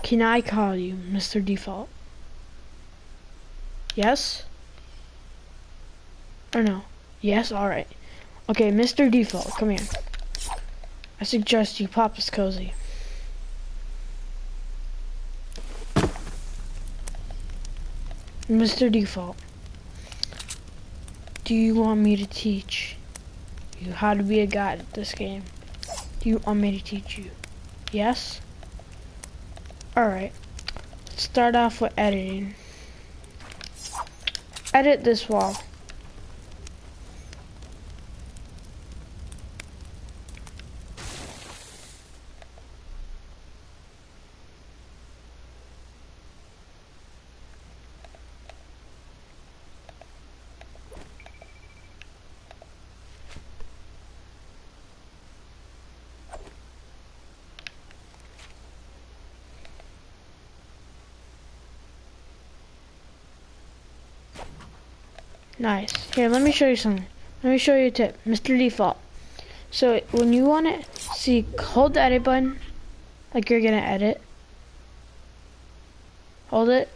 Can I call you Mr. Default? Yes? Or no? Yes? Alright. Okay, Mr. Default, come here. I suggest you pop this cozy. Mr. Default, do you want me to teach you how to be a god at this game? Do you want me to teach you? Yes? Alright. Let's start off with editing. Edit this wall. Nice. Here, let me show you something. Let me show you a tip. Mr. Default. So, when you want it, see, hold the edit button, like you're gonna edit. Hold it.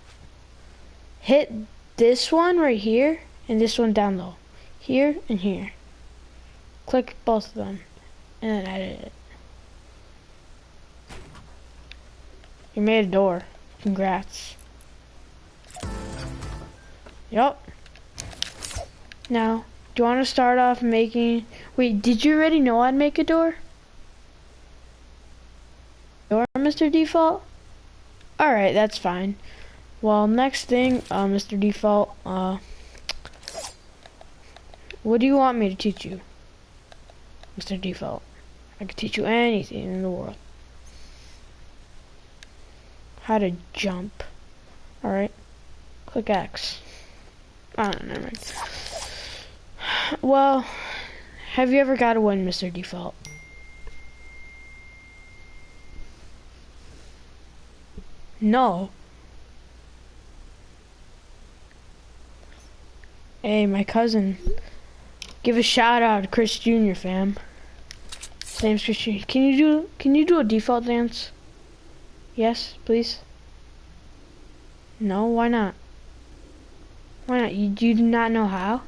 Hit this one right here, and this one down low. Here and here. Click both of them, and then edit it. You made a door. Congrats. Yup. Now, do you want to start off making... Wait, did you already know I'd make a door? Door, Mr. Default? Alright, that's fine. Well, next thing, Mr. Default, what do you want me to teach you? Mr. Default, I can teach you anything in the world. How to jump. Alright. Click X. Oh, never mind. Well, have you ever got a win, Mr. Default? No. Hey, my cousin. Give a shout out to Chris Jr., fam. His name's Chris Jr. Can you do a default dance? Yes, please. No, why not? Why not? You do not know how?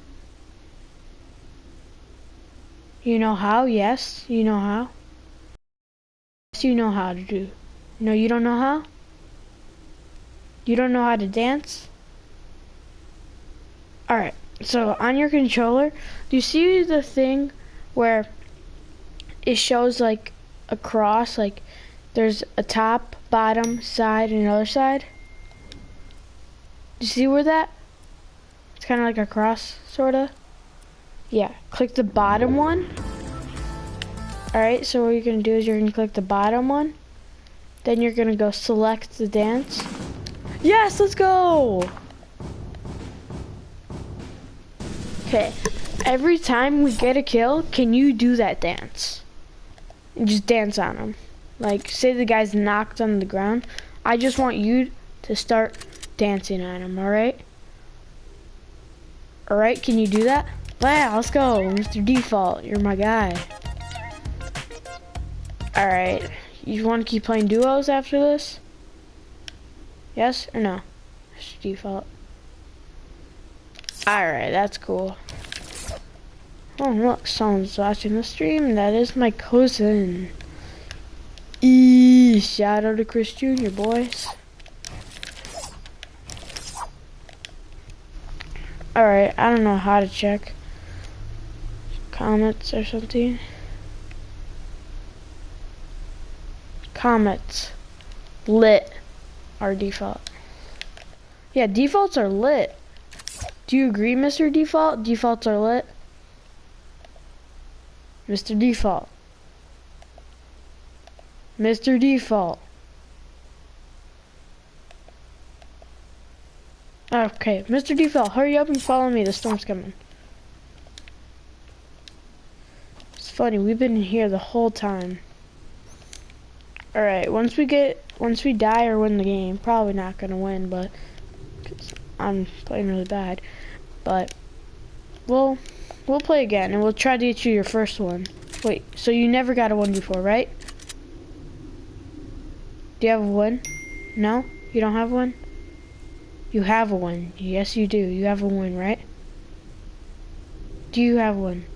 You know how? Yes, you know how? Yes, you know how to do. No, you don't know how? You don't know how to dance? Alright, so on your controller, do you see the thing where it shows like a cross, like there's a top, bottom, side, and another side? Do you see where that? It's kind of like a cross, sorta. Yeah, click the bottom one. Alright, so what you're gonna do is you're gonna click the bottom one. Then you're gonna go select the dance. Yes, let's go! Okay, every time we get a kill, can you do that dance? And just dance on him. Like, say the guy's knocked on the ground. I just want you to start dancing on him, alright? Alright, can you do that? Yeah, let's go, Mr. Default, you're my guy. Alright, you want to keep playing duos after this? Yes or no? Mr. Default. Alright, that's cool. Oh look, someone's watching the stream. That is my cousin. Shout out to Chris Jr., boys. Alright, I don't know how to check comments or something. Comments. Lit. Our default. Yeah, defaults are lit. Do you agree, Mr. Default? Defaults are lit? Mr. Default. Mr. Default. Okay, Mr. Default, hurry up and follow me. The storm's coming. It's funny, we've been in here the whole time. Alright, once we die or win the game, probably not gonna win, but 'cause I'm playing really bad. But we'll play again and we'll try to get you your first one. Wait, so you never got a one before, right? Do you have a win? No? You don't have one? You have one. Yes, you do. You have a one, right? Do you have one?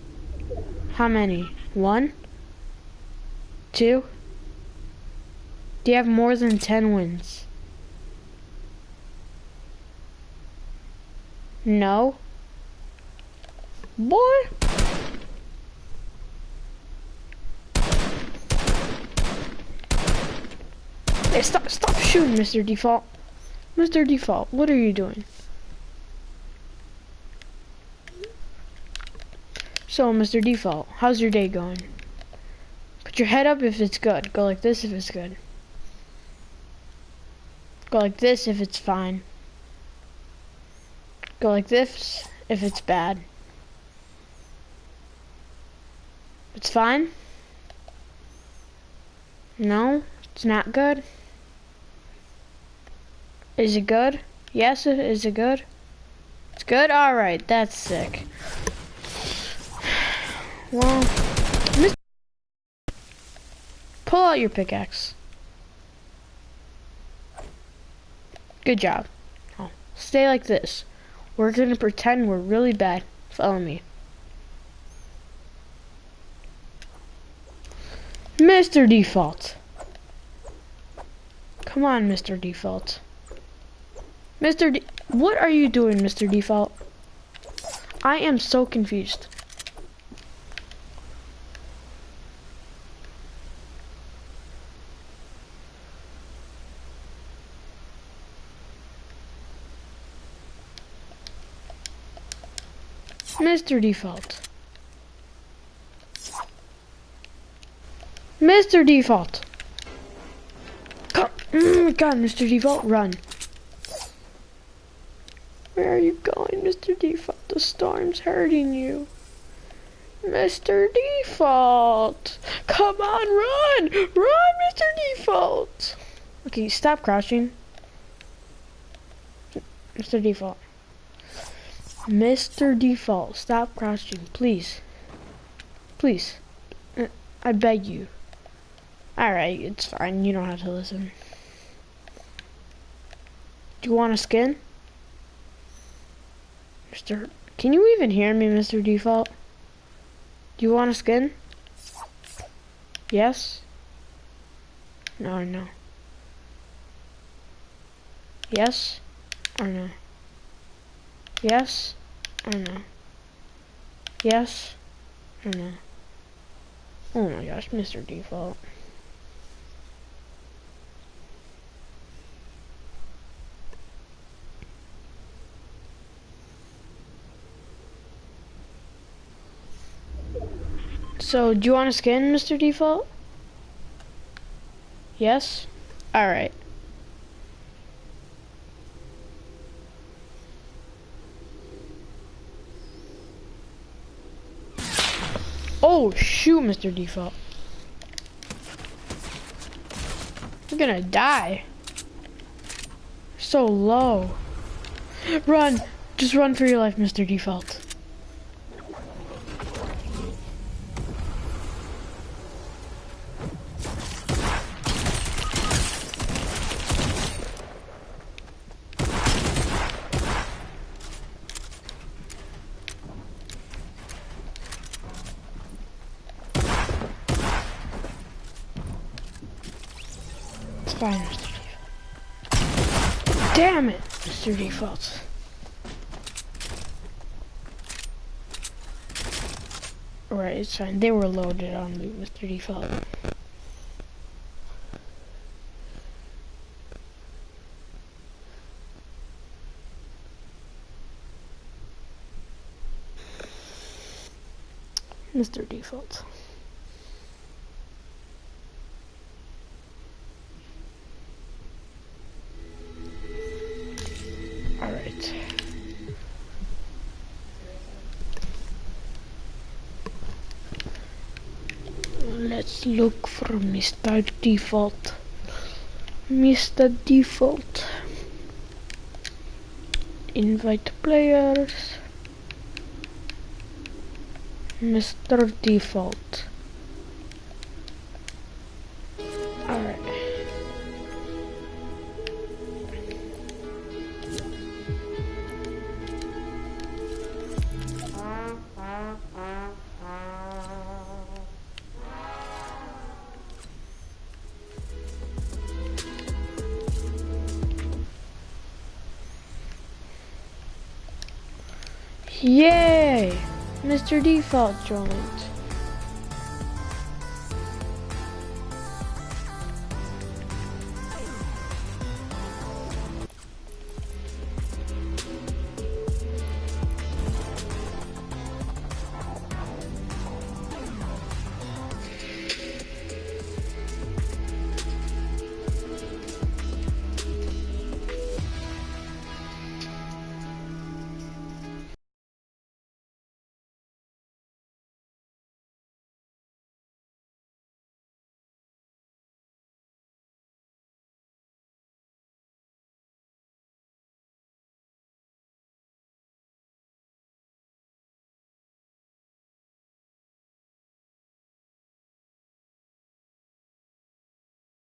How many? One? Two? Do you have more than 10 wins? No? Boy! Hey, stop shooting, Mr. Default. Mr. Default, what are you doing? So, Mr. Default, how's your day going? Put your head up if it's good. Go like this if it's good. Go like this if it's fine. Go like this if it's bad. It's fine? No? It's not good? Is it good? Yes, is it good? It's good? Alright, that's sick. Well, pull out your pickaxe. Good job. Oh, stay like this. We're gonna pretend we're really bad. Follow me. Mr. Default. Come on, Mr. Default. What are you doing, Mr. Default? I am so confused. Mr. Default. Mr. Default. God, Mr. Default, run. Where are you going, Mr. Default? The storm's hurting you. Mr. Default. Come on, run. Run, Mr. Default. Okay, stop crouching. Mr. Default. Mr. Default, stop crouching, please. Please. I beg you. Alright, it's fine. You don't have to listen. Do you want a skin? Can you even hear me, Mr. Default? Do you want a skin? Yes? No or no? Yes or no? Yes or no? Yes or no? Oh my gosh, Mr. Default. So, do you want a skin, Mr. Default? Yes? Alright. Oh, shoot, Mr. Default. You're gonna die. So low. Run! Just run for your life, Mr. Default. Fine, Mr. Default. Damn it, Mr. Default. Alright, it's fine. They were loaded on loot, Mr. Default. Mr. Default. Alright. Let's look for Mr. Default. Mr. Default. Invite players. Mr. Default. Alright. Yay! Mr. Default joined.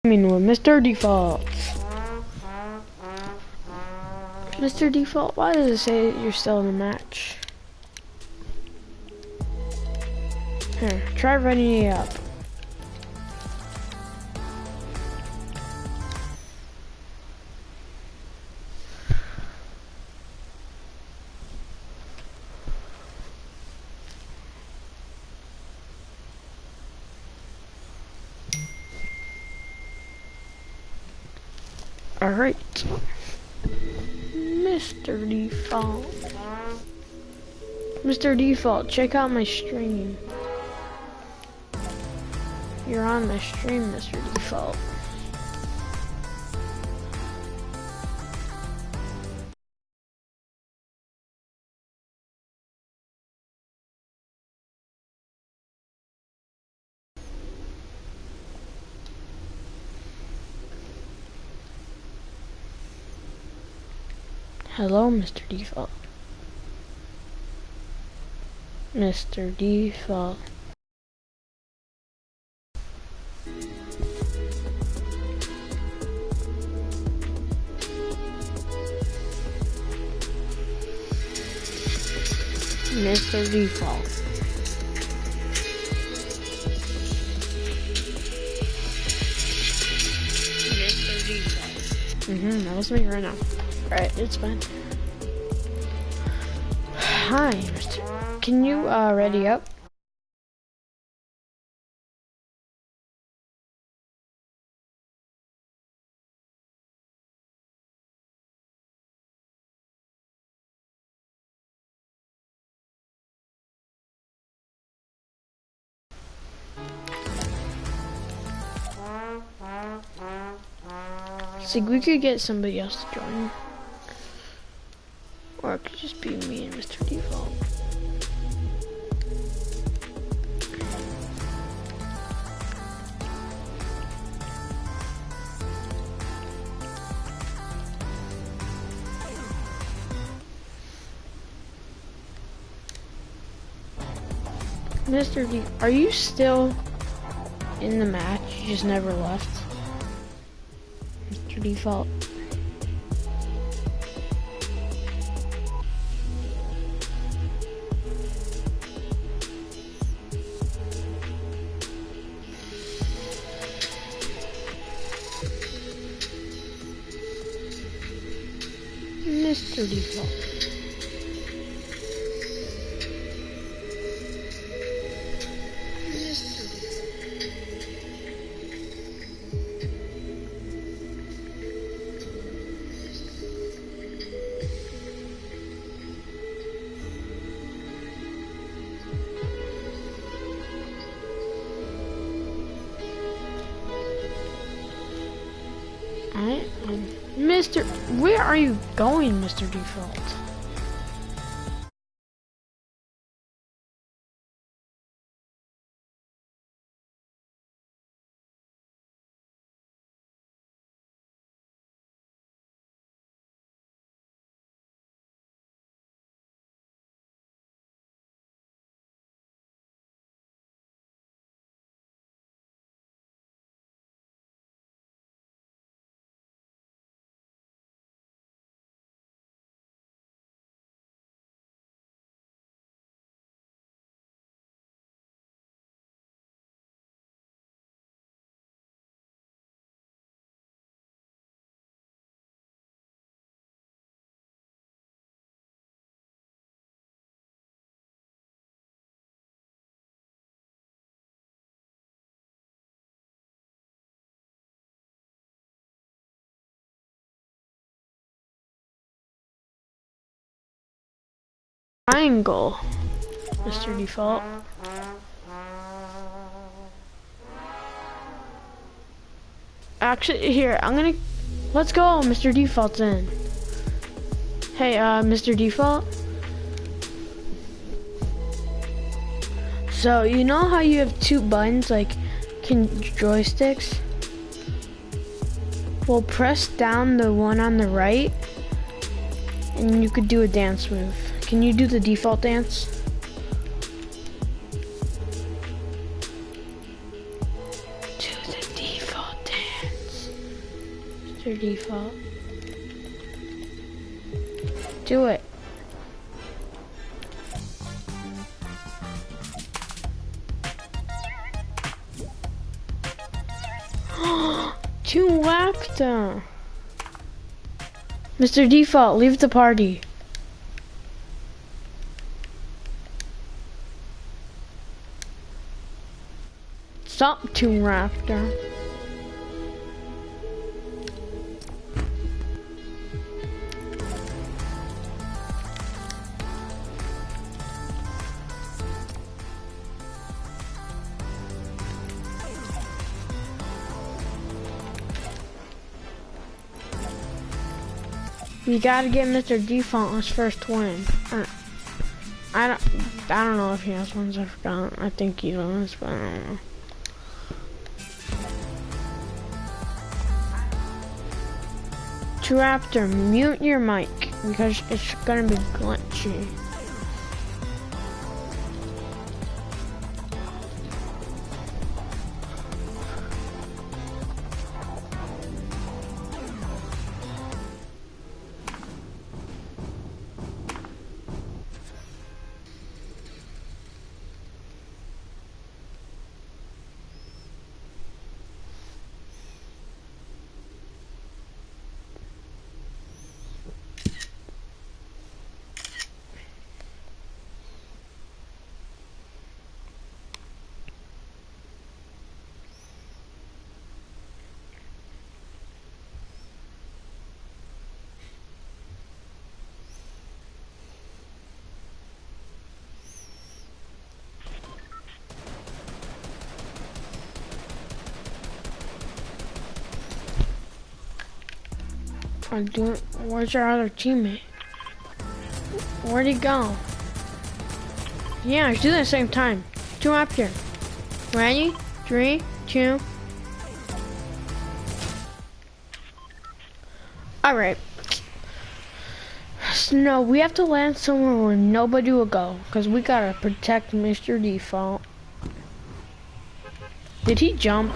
I mean, with Mr. Default. Mr. Default, why does it say you're still in the match? Here, try running it up. Alright. Mr. Default. Mr. Default, check out my stream. You're on my stream, Mr. Default. Hello, Mr. Default. Mr. Default. Mr. Default. Mr. Default. That was me right now. Alright, it's fine. Hi, Mr. Can you ready up? See, we could get somebody else to join. Or it could just be me and Mr. Default. Mr. D, are you still in the match? You just never left? Mr. Default. Mr. Default. Mr. Where are you going, Mr. Default? Triangle, Mr. Default. Actually, here, let's go, Mr. Default's in. Hey, Mr. Default. So, you know how you have two buttons, like, joysticks? Well, press down the one on the right, and you could do a dance move. Can you do the default dance? Do the default dance. Mr. Default. Do it. Two Raptor. Mr. Default, leave the party. Stop, Toon Raptor. We gotta get Mr. Default his first win. I don't know if he has ones. I forgot. I think he does, but I don't know. Raptor, mute your mic because it's gonna be glitchy. Where's your other teammate? Where'd he go? Yeah, let's do it at the same time. Two up here. Ready? 3, 2. Alright. So, no, we have to land somewhere where nobody will go. Because we gotta protect Mr. Default. Did he jump?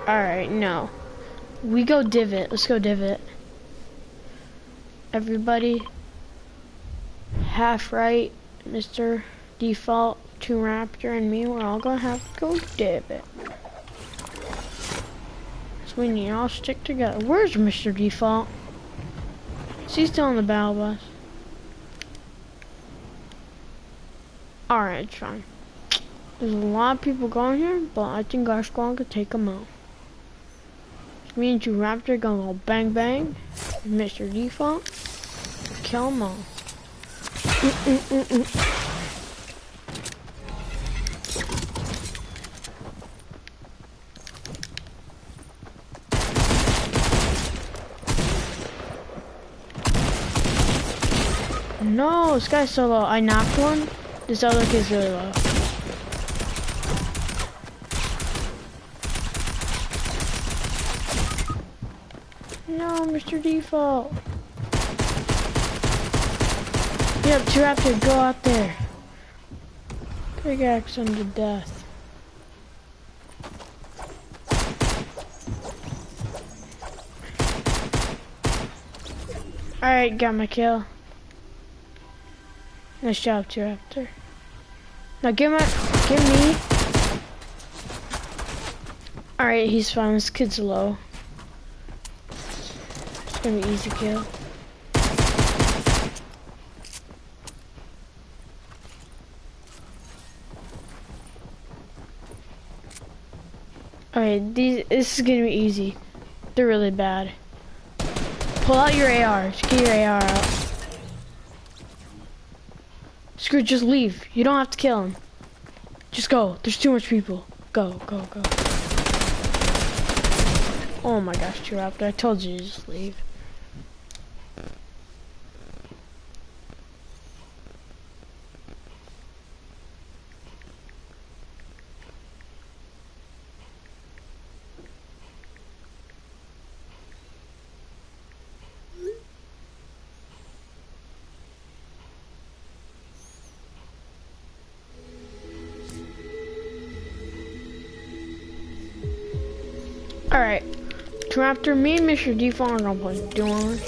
Alright, no. We go divot. Let's go divot. Everybody. Half right. Mr. Default, Toon Raptor, and me. We're all gonna have to go divot. So we need to all stick together. Where's Mr. Default? Is he still in the battle bus? Alright, it's fine. There's a lot of people going here, but I think our squad could take them out. Me and Toon Raptor gonna go bang bang. Mr. Default, kill them all. No, this guy's so low. I knocked one. This other kid's really low. No, Mr. Default. Yep, Toon Raptor, go out there. Pickaxe him to death. Alright, got my kill. Nice job, Toon Raptor. Now give me. Alright, he's fine. This kid's low. It's gonna be easy kill. Alright, this is gonna be easy. They're really bad. Pull out your AR. Just get your AR out. Screw it, just leave. You don't have to kill him. Just go. There's too much people. Go, go, go. Oh my gosh, T-Raptor, I told you to just leave. Alright, T-Raptor, me and Mr. Default are gonna play duos.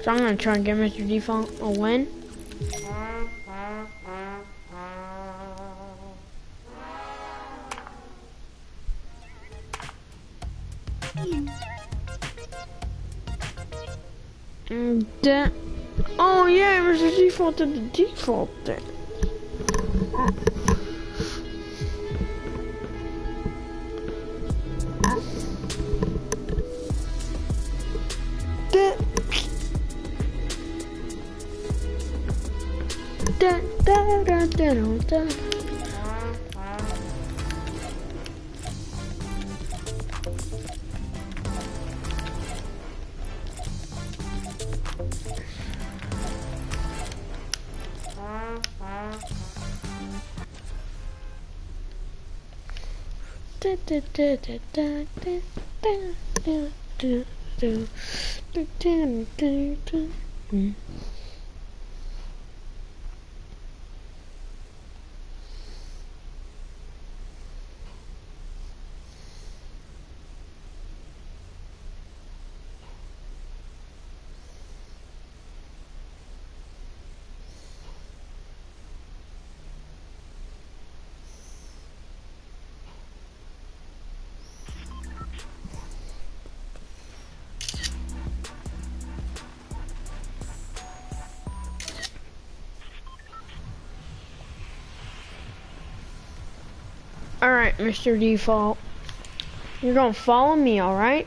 So I'm gonna try and get Mr. Default a win. And then, oh yeah, Mr. Default did the default thing. Alright, Mr. Default. You're gonna follow me, alright?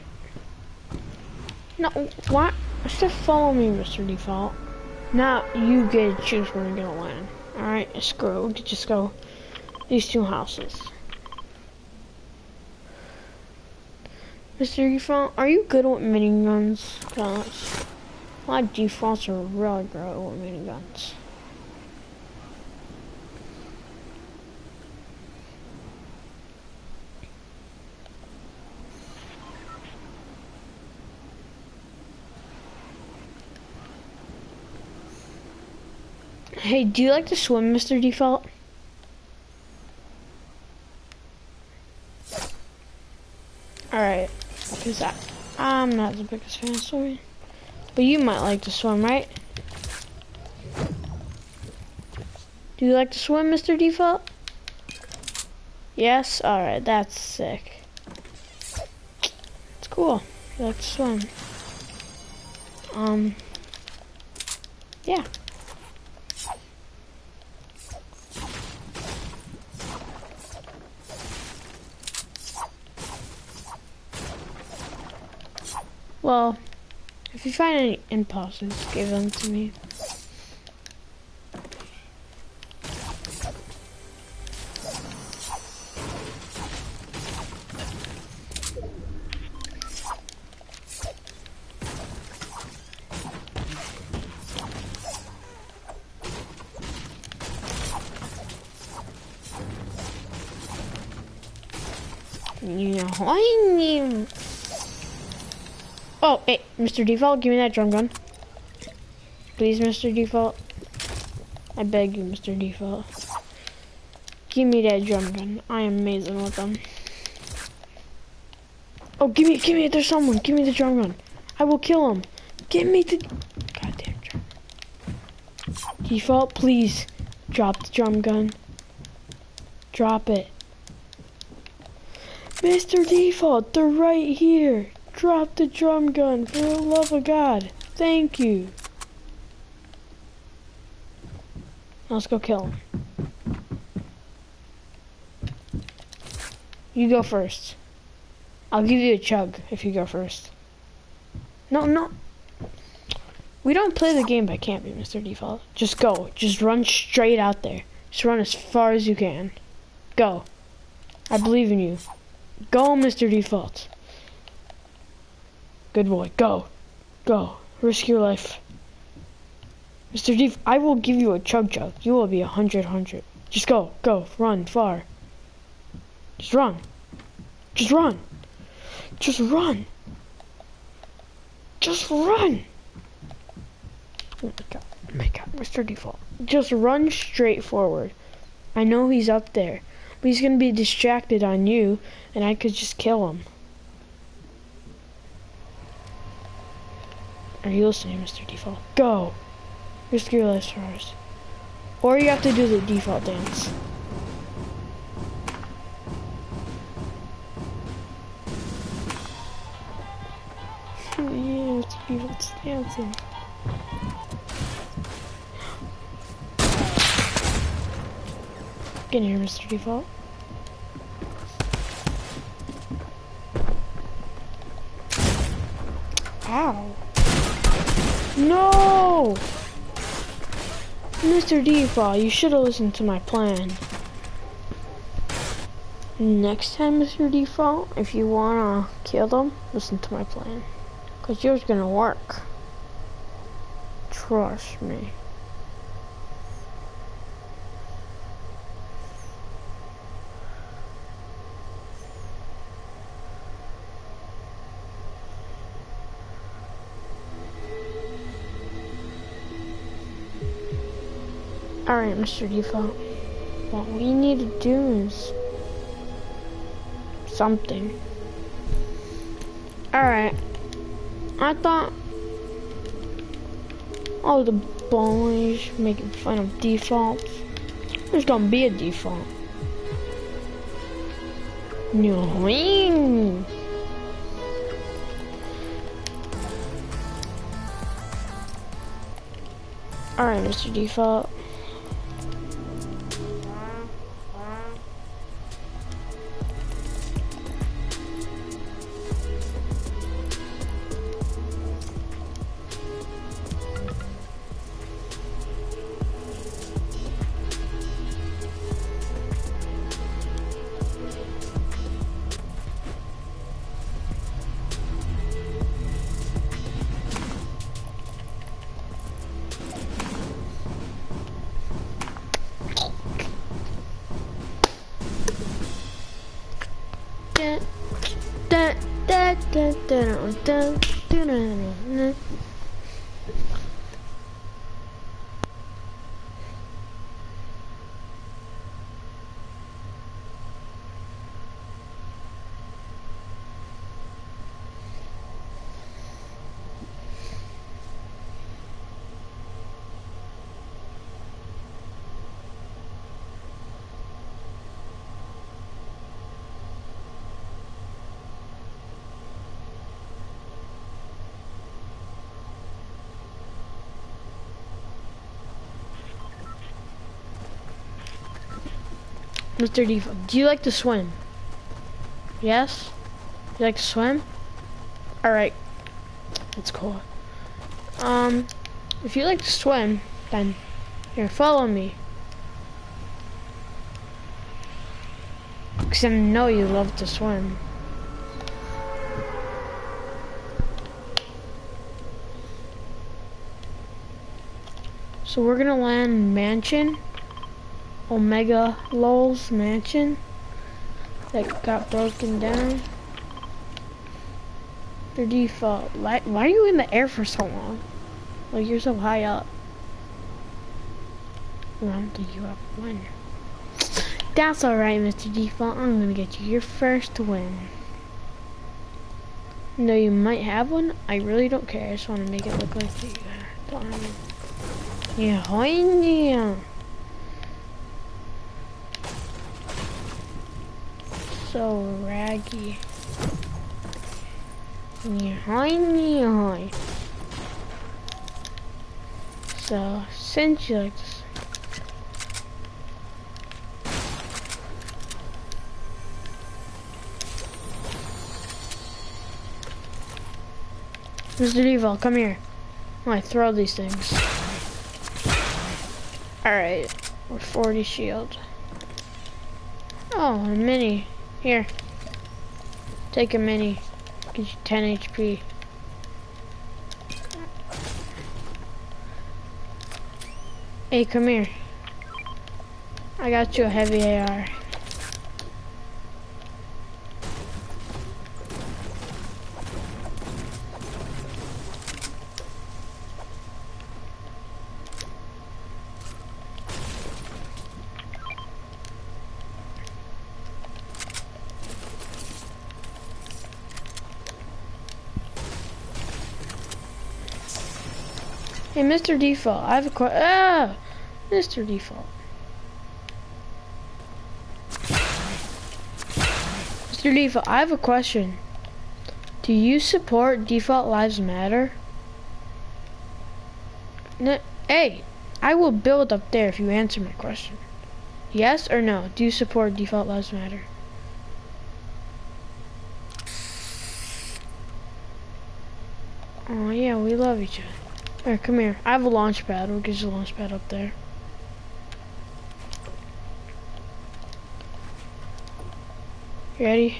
No, what? Just follow me, Mr. Default. Now you get to choose where you're gonna land. Alright, screw. Just go these two houses. Mr. Default, are you good with miniguns? Cause my defaults are really good with miniguns. Hey, do you like to swim, Mr. Default? Alright, because I'm not the biggest fan of swimming. But you might like to swim, right? Do you like to swim, Mr. Default? Yes? Alright, that's sick. It's cool. You like to swim. Yeah. Well, if you find any impulses, give them to me. Yeah, I need. Oh, hey, Mr. Default, give me that drum gun. Please, Mr. Default. I beg you, Mr. Default. Give me that drum gun. I am amazing with them. Oh, give me, there's someone. Give me the drum gun. I will kill him. Give me the goddamn drum. Default, please. Drop the drum gun. Drop it. Mr. Default, they're right here. Drop the drum gun, for the love of God. Thank you. Let's go kill him. You go first. I'll give you a chug if you go first. No, no. We don't play the game by camping, Mr. Default. Just go. Just run straight out there. Just run as far as you can. Go. I believe in you. Go, Mr. Default. Good boy. Go. Go. Risk your life. Mr. Default, I will give you a chug jug. You will be 100. Just go. Go. Run far. Just run. Just run. Just run. Just run. Oh my god, Mr. Default. Just run straight forward. I know he's up there, but he's gonna be distracted on you, and I could just kill him. Are you listening, Mr. Default? Go! Risk your life first. Or you have to do the default dance. Yeah, Mr. Default's dancing. Get in here, Mr. Default. Ow. No! Mr. Default, you should have listened to my plan. Next time, Mr. Default, if you wanna kill them, listen to my plan. Cause yours gonna work. Trust me. Alright, Mr. Default. What we need to do is something. Alright. I thought all the boys making fun of defaults. There's gonna be a default. No. Alright, Mr. Default. Mr. Default, do you like to swim? Yes? You like to swim? Alright. That's cool. If you like to swim, then here, follow me. Because I know you love to swim. So we're gonna land mansion. Omega Lol's mansion that got broken down. Their default. Why are you in the air for so long? Like you're so high up. Well, I don't think you have a win. That's alright, Mr. Default. I'm gonna get you your first win. No, you might have one. I really don't care. I just want to make it look like you don't have one. Yeah, so raggy. Yeah. So since you like this, Mr. Default, come here. I throw these things. Alright, we're 40 shield. Oh, a mini. Here. Take a mini. Gives you 10 HP. Hey, come here. I got you a heavy AR. Hey, Mr. Default, I have a Mr. Default. Mr. Default, I have a question. Do you support Default Lives Matter? Hey, I will build up there if you answer my question. Yes or no? Do you support Default Lives Matter? Oh yeah, we love each other. Alright, come here. I have a launch pad. We'll get you a launch pad up there. You ready?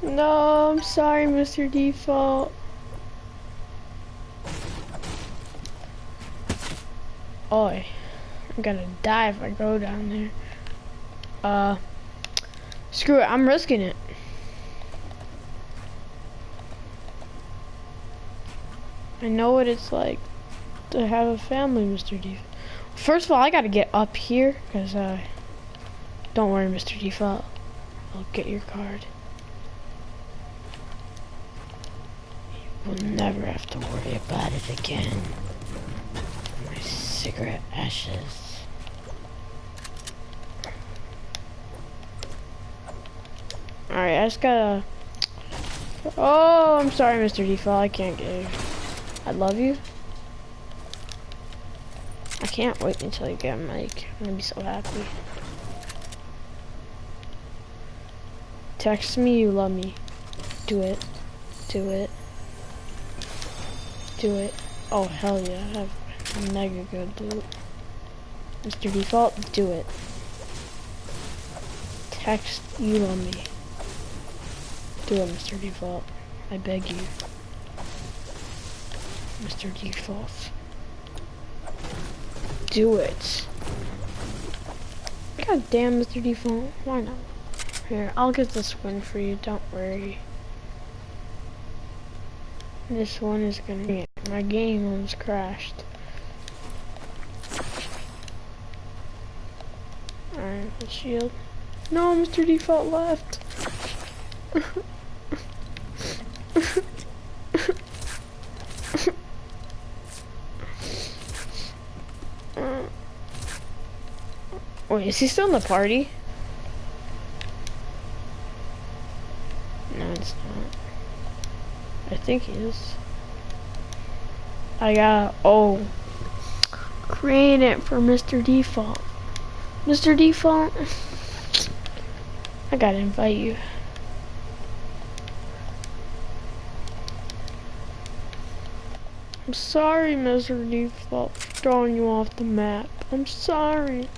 No, I'm sorry, Mr. Default. Oi, I'm gonna die if I go down there. Screw it, I'm risking it. I know what it's like to have a family, Mr. Default. First of all, I gotta get up here, cause don't worry, Mr. Default. I'll get your card. We'll never have to worry about it again. My cigarette ashes. Alright, I just gotta... Oh, I'm sorry, Mr. Default. I can't get you. I love you. I can't wait until you get a mic. I'm gonna be so happy. Text me you love me. Do it. Do it. Do it. Oh, hell yeah. I have mega good loot. Mr. Default, do it. Text you love me. Do it, Mr. Default. I beg you. Mr. Default. Do it. God damn, Mr. Default. Why not? Here, I'll get this one for you. Don't worry. This one is gonna be... My game almost crashed. Alright, the shield. No, Mr. Default left. Wait, is he still in the party? No, it's not. I think he is. I got create it for Mr. Default. Mr. Default, I gotta invite you. I'm sorry, Mr. Default, for throwing you off the map. I'm sorry.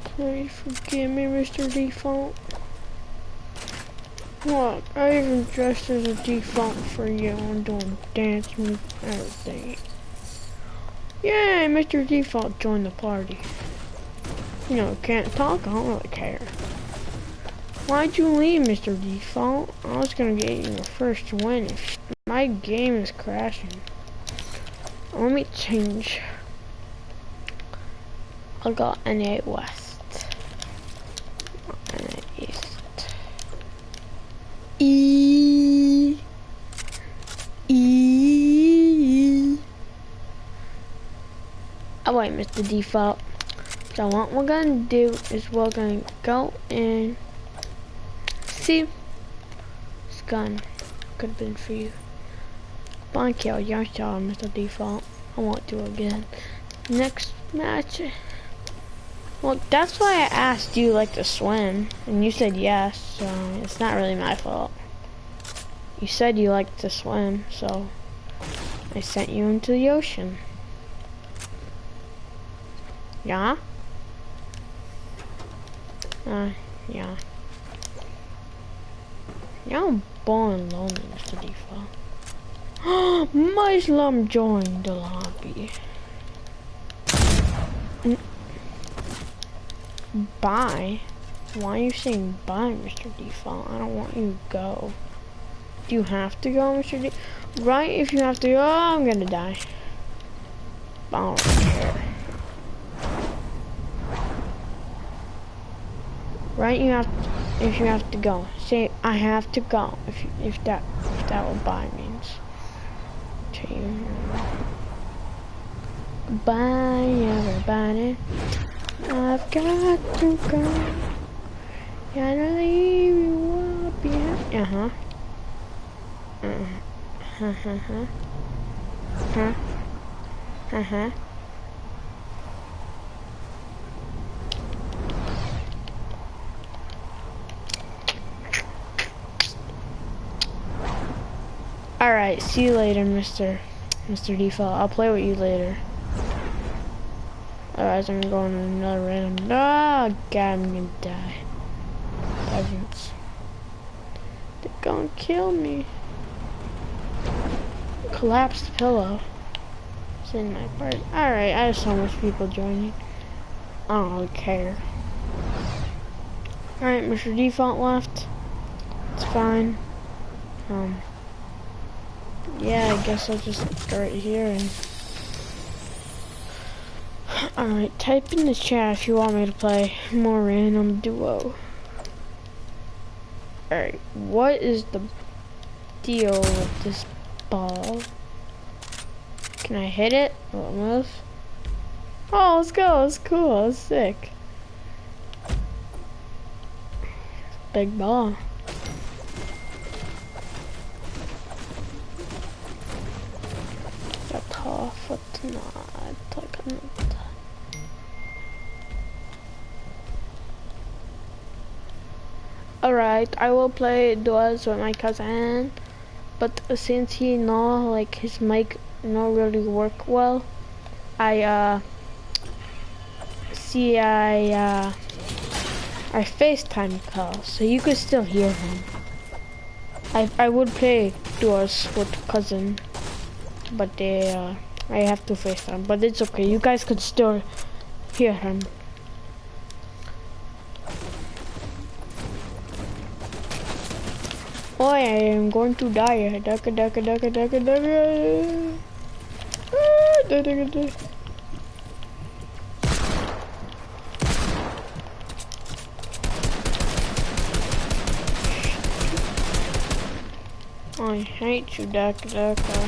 Please forgive me, Mr. Default. Look, I even dressed as a default for you. I'm doing dance moves and everything. Yay, Mr. Default joined the party. You know, can't talk, I don't really care. Why'd you leave, Mr. Default? I was gonna get you the first win. My game is crashing. Let me change. I'll go N8 West. N8 East. Oh wait, Mr. Default. So what we're gonna do is we're gonna go and see. This gun could have been for you. Bond kill, you're sorry, Mr. Default. I won't do it again. Next match, Well, that's why I asked, do you like to swim? And you said yes, so it's not really my fault. You said you like to swim, so I sent you into the ocean. Yeah? Yeah. Yeah, I'm born lonely, Mr. Default. Muslim joined the lobby. Bye? Why are you saying bye, Mr. Default? I don't want you to go. Do you have to go, Mr. D? Right, if you have to go, I'm gonna die. I don't care. Right, if you have to go. Say, I have to go, if that what bye means. To you. Goodbye, everybody. I've got to go. Gotta leave you up behind. Alright, see you later, Mr. Default. I'll play with you later. Otherwise, I'm going to another random. Oh, God, I'm gonna die. Peasants. They're gonna kill me. Collapsed pillow. It's in my part. Alright, I have so much people joining. I don't really care. Alright, Mr. Default left. It's fine. Yeah, I guess I'll just start here and... Alright, type in the chat if you want me to play more random duo. Alright, what is the deal with this ball? Can I hit it? Will it move? Oh, let's go, that's cool, that's sick. Big ball. Alright, I will play duels with my cousin, but since he know like his mic not really work well, I FaceTime call, so you could still hear him. I would play duels with cousin, but I have to FaceTime, but it's okay. You guys could still hear him. Oh, I am going to die. Ducka, ducka, ducka, ducka, ducka. I hate you, ducka, ducka.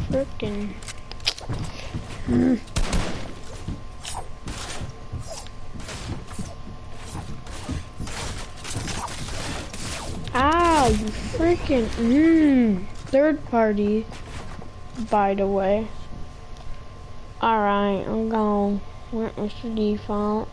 Frickin'. Ow, you freaking third party, by the way. Alright, I'm gonna let Mr. Default.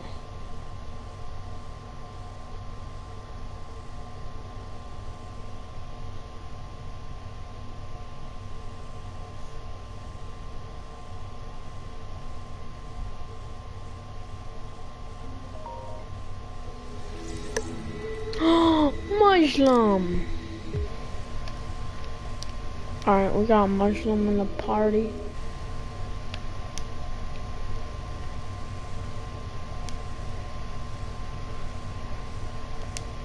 Muslim. Alright, we got Muslim in the party.